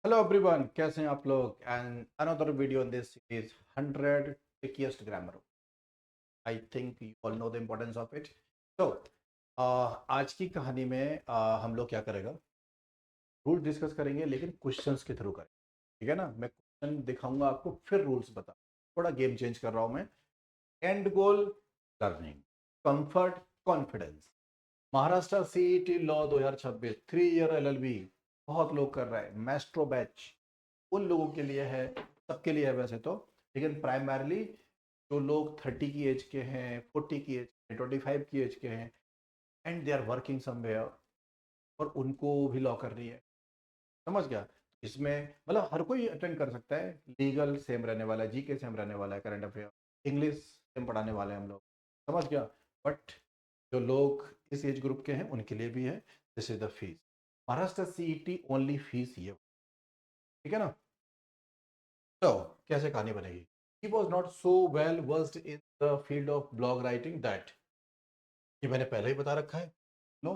Hello everyone, कैसे हैं आप लोग? And another video in this series 100 ट्रिकीएस्ट grammar. I think you all know the importance of it. तो आज की कहानी में हम लोग क्या करेगा, रूल्स डिस्कस करेंगे लेकिन क्वेश्चंस के थ्रू करेंगे। ठीक है ना? मैं क्वेश्चन दिखाऊंगा आपको, फिर रूल्स बता। थोड़ा गेम चेंज कर रहा हूँ मैं। And goal learning, comfort, confidence. Maharashtra CET law 2026 3 year LLB बहुत लोग कर रहे हैं। मैस्ट्रो बैच उन लोगों के लिए है, सबके लिए है वैसे तो, लेकिन प्राइमरली जो लोग 30 की एज के हैं, 40 की एज के, 25 की एज के हैं, and they are working somewhere, और उनको भी लॉ करनी है। समझ गया? इसमें मतलब हर कोई अटेंड कर सकता है। लीगल सेम रहने वाला है, जीके सेम रहने वाला है, करंट अफेयर, इंग्लिश सेम पढ़ाने वाले हैं हम लोग। समझ गया? बट जो लोग इस एज ग्रुप के हैं उनके लिए भी है। This is the fees. Maharashtra CET only fees ये। ठीक है ना? तो कैसे कहानी बनेगी? He was not so well versed in the field of blog writing that, ये मैंने पहले ही बता रखा है। लो,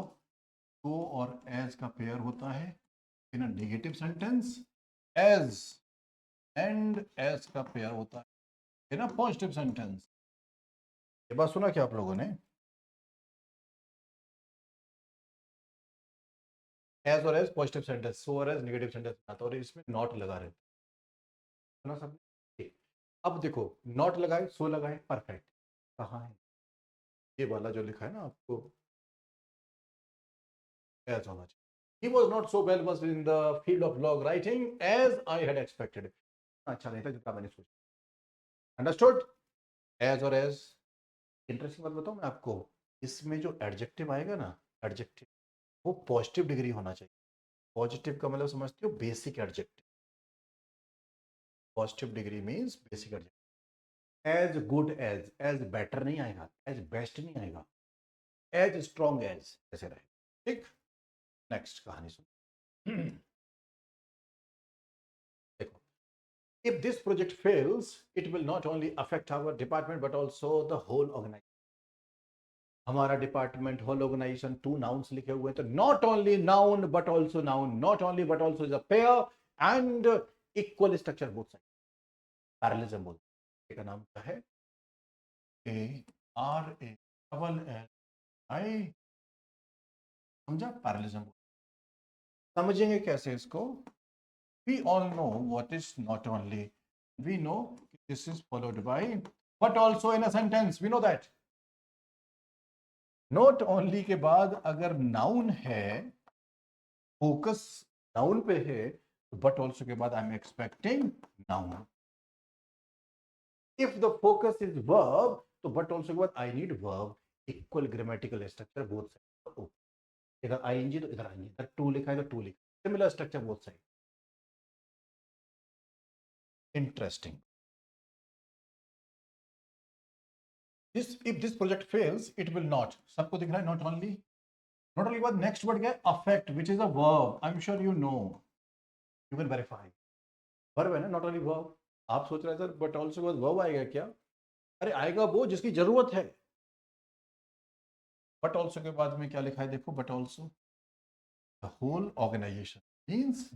तो और एज का पेयर होता है in a negative sentence, as and as का पेयर होता है इन अ पॉजिटिव सेंटेंस। ये बात सुना क्या आप लोगों ने? एज और एज पॉजिटिव सेंटेंस, सो और एज नेगेटिव सेंटेंस आता, और इसमें नॉट लगा रहता है। सुना सब? अब देखो, नॉट लगाए, सो लगाए, परफेक्ट कहाँ है? ये वाला जो लिखा है ना आपको, as होना चाहिए। He was not so well versed in the field of blog writing as I had expected. अच्छा नहीं था जितना मैंने सोचा। अंडरस्टूड? एज और एज। इंटरेस्टिंग बात बताऊं मैं आपको, इसमें जो एडजेक्टिव आएगा ना, एडजेक्टिव, वो पॉजिटिव डिग्री होना चाहिए। पॉजिटिव का मतलब समझते हो? Basic adjective. Positive degree means basic adjective. As good as, as better नहीं आएगा, एज बेस्ट नहीं आएगा, एज स्ट्रॉन्ग एज ऐसे रहे। ठीक। नेक्स्ट कहानी सुन। देखो, if this project fails, it will not only affect our department but also the whole organization. हमारा department, whole organisation, two nouns लिखे हुए हैं, तो not only noun but also noun, not only but also is a pair and equal structure both side. Parallelism बोलते हैं। का नाम क्या है? A R A double L I. समझा? पैरेललिज्म। समझेंगे कैसे इसको? we all know what is not only. We know this is followed by but also in a sentence, we know that not only के बाद अगर नाउन है, focus noun पे है, तो बट ऑल्सो के बाद I am expecting noun. If the focus is verb, तो बट ऑल्सो के बाद I need verb, equal grammatical structure both side. इधर आईएनजी तो इधर आईएनजी, इधर टू लिखा है तो टू लिखा है, similar structure both side. Interesting. This if this project fails it will not, सबको दिख रहा है नॉट ओनली। नॉट ओनली के बाद नेक्स्ट वर्ड क्या है? Affect, which is a verb. I am sure you know, you can verify. Verb है ना, नॉट ओनली वर्ब। आप सोच रहे सर बट ऑल्सो के बाद वर्ब आएगा क्या? अरे आएगा वो जिसकी जरूरत है। बट ऑल्सो के बाद में क्या लिखा है? देखो, but also the whole organisation means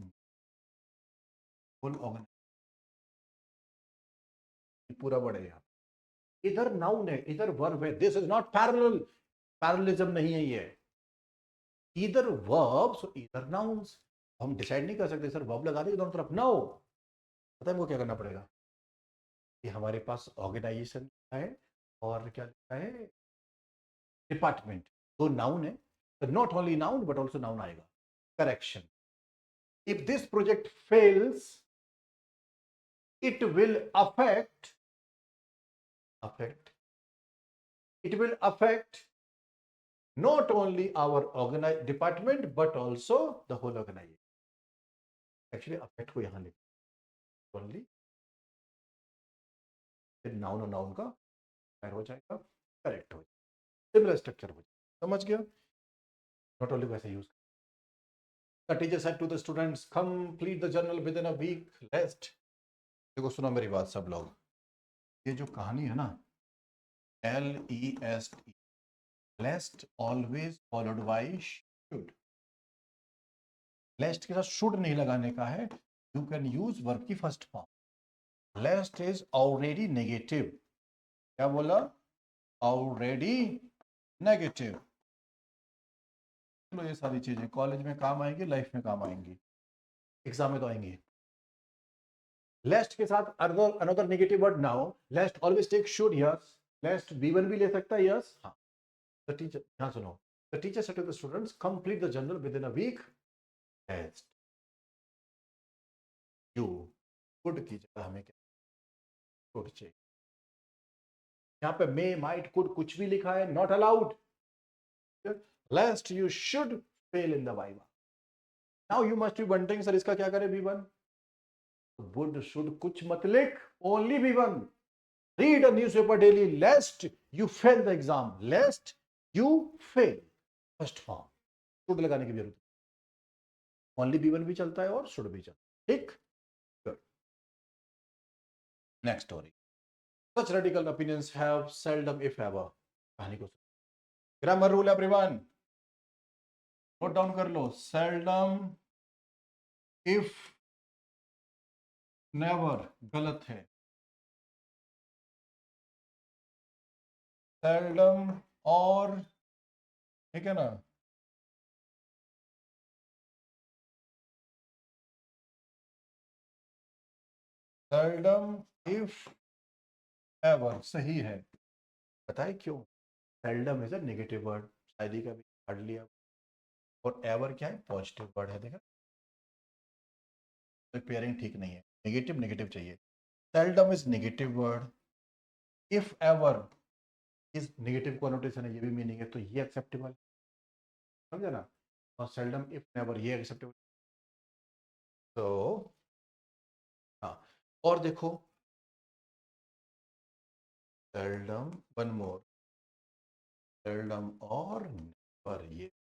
whole organisation, पूरा वर्ड है यहाँ। इधर नाउन है, इधर वर्ब है। This is not parallel, parallelism नहीं है ये। इधर वर्ब्स, इधर नाउन्स। हम डिसाइड नहीं कर सकते सर वर्ब लगा देंगे दोनों तरफ, नो। पता है हमको क्या करना पड़ेगा? कि हमारे पास ऑर्गेनाइजेशन है और क्या लिखा है? डिपार्टमेंट। तो नाउन है, तो not only noun but also noun आएगा। Correction. If this project fails it will affect it will affect not only our department but also the whole organization. Actually affect को यहाँ लिख only, फिर noun और noun का पैर हो जाएगा, करेक्ट हो जाएगा, सिमिलर स्ट्रक्चर हो जाएगा। समझ गया? नॉट ओनली वैसे use. The teacher said to the students, complete the journal within a week, rest. देखो सुनो मेरी बात सब लोग, ये जो कहानी है ना, LEST, lest always followed by should. Lest के साथ शुड नहीं लगाने का है, you can use verb की first form. Last is already negative. क्या बोला? Already negative. चलो ये सारी चीजें कॉलेज में काम आएंगी, लाइफ में काम आएंगी, एग्जाम में तो आएंगी. लेस्ट के साथ another negative word now. Lest always take should. Yes, lest B1 भी ले सकता है. यस, हाँ. द टीचर, हाँ सुनो. The teacher said to the students complete the journal within a week. Lest you good की जगह हमें क्या गुड चाहिए. यहाँ पे मे माइट कुड कुछ भी लिखा है, not allowed. लेस्ट you should fail in the viva. Now you must be wondering sir इसका क्या करें B1. वुड शुड कुछ मत लिख, only B1. Read a newspaper daily लेस्ट you fail the exam. लेस्ट you fail, first form. Should लगाने की जरूरत. Only B1 भी चलता है और शुड भी चलता है. ठीक. Good. Next story. Such radical opinions have seldom, if ever. कहानी को grammar rule everyone note down कर लो. सेल्डम, इफ, नेवर गलत है. सेल्डम और, ठीक है ना. सेल्डम, इफ, एवर सही है. बताए क्यों? Seldom is a negative word, शायद का भी पढ़ लिया. और एवर क्या है? पॉजिटिव वर्ड है. देखा, तो पेयरिंग ठीक नहीं है. नेगेटिव नेगेटिव चाहिए. Seldom is negative word. If ever is negative connotation है, ये भी मीनिंग है, तो ये एक्सेप्टेबल. समझे ना. और सेल्डम, इफ, नेवर ये एक्सेप्टेबल. तो हाँ. और देखो, सेल्डम, वन मोर, सेल्डम और नेवर. ये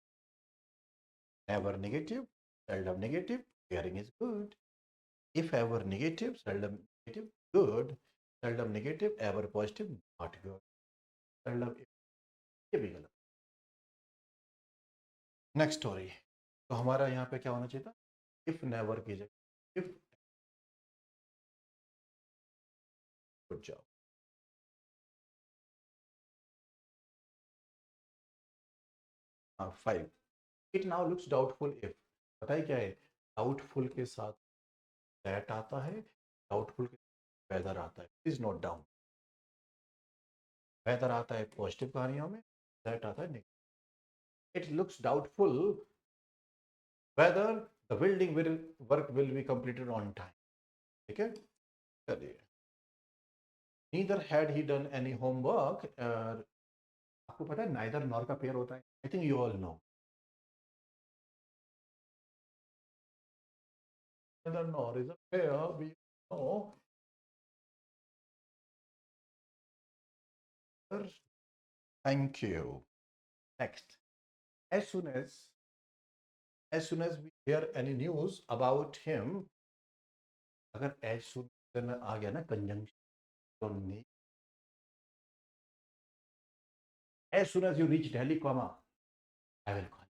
never negative, seldom negative, pairing is good. If ever negative, seldom negative, good. Seldom negative, ever positive, not good. Seldom, ये भी गलत. Next story. तो हमारा यहाँ पे क्या होना चाहिए था? इफ नेवर की जगह if. Good job. 5. It now looks doubtful if. पता है क्या है? डाउटफुल के साथ दैट आता है, डाउटफुल के साथ वेदर आता है. Please note down. वेदर आता है पॉजिटिव कहानियों में, दैट आता है negative. It looks doubtful whether the building will work will be completed on time. ठीक है. चलिए. neither had he done any homework. आपको पता है neither nor का पेयर होता है. I think you all know. neither nor is a pair, we know. Thank you. Next. as soon as we hear any news about him. अगर as soon में आ गया ना conjunction, as soon as you reach Delhi, comma, I will call.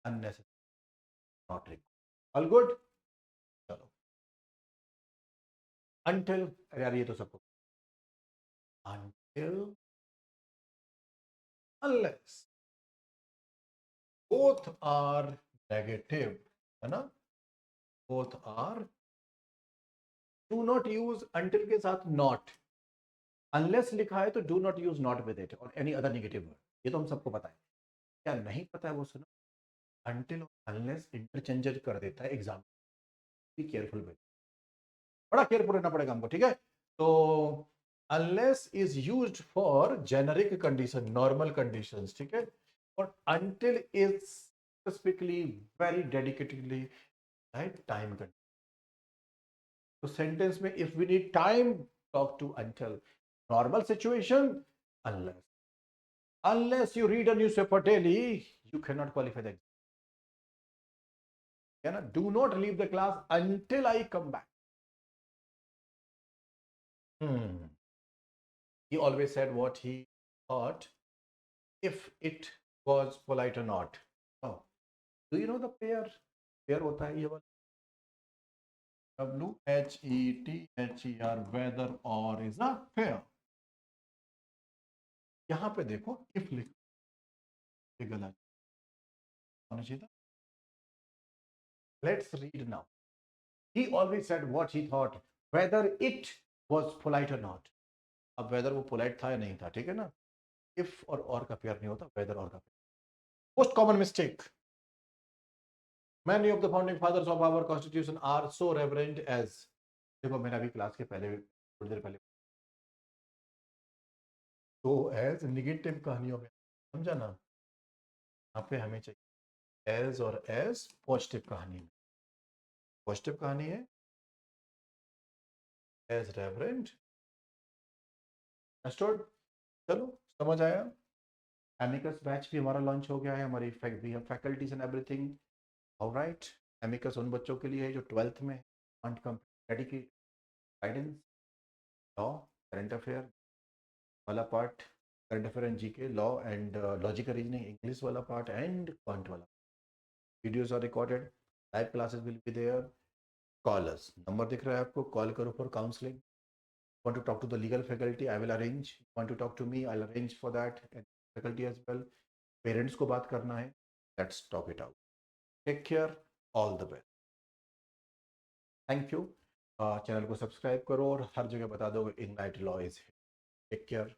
Unnecessary, not required. All good. चलो. Until, यार ये तो सबको. Until, unless both are negative, है ना. both are. do not use until के साथ not. unless लिखा है तो do not use not with it or any other negative word. ये तो हम सबको पता है. क्या नहीं पता है वो सुनो. until और unless इंटरचेंज कर देता है एग्जाम. Be careful with. बड़ा केयरफुल रहना पड़ेगा हमको. ठीक है. तो unless is used for generic condition, normal conditions. ठीक है. और until is specifically very dedicatedly right time condition. तो सेंटेंस में if we need time, talk to until. normal situation, unless you read a newspaper daily, you cannot qualify the exam. Do not leave the class until I come back. He always said what he thought, if it was polite or not. Oh, do you know the pair? Pair होता है ये वाला. WHETHER, weather और is a fair. यहां पे देखो if लिख, ये गलत होना चाहिए था। Let's read now. He always said what he thought, whether it was polite or not. अब वेदर वो पोलाइट था या नहीं था, ठीक है ना। इफ और का पेयर नहीं होता, वेदर और का pair. Most common mistake, many of the founding fathers of our constitution are so reverent as, देखो मैंने अभी क्लास के पहले थोड़ी देर पहले, तो एज निगेटिव कहानियों में समझा ना, यहाँ पे हमें चाहिए एज और एज पॉजिटिव कहानी में। पॉजिटिव कहानी है एज रेवरेंट, अंडरस्टूड। चलो समझ आया। एमिकस बैच भी हमारा लॉन्च हो गया है, हमारी we have faculties and everything, all right. Amicus उन बच्चों के लिए है जो 12th में वांट स्टडी की गाइडेंस, लॉ, करंट अफेयर वाला पार्ट, current affair and GK, law and logical reasoning, English वाला पार्ट एंड क्वांट वाला। Videos are recorded, live classes will be there. Call us, number दिख रहा है आपको, कॉल करो for counselling. Want to talk to the legal faculty, I will arrange. Want to talk to me, I'll arrange for that, and faculty as well. Parents को बात करना है, let's talk it out. Take care, all the best, thank you. Channel को subscribe करो और हर जगह बता दो Ignite Law is. Take care.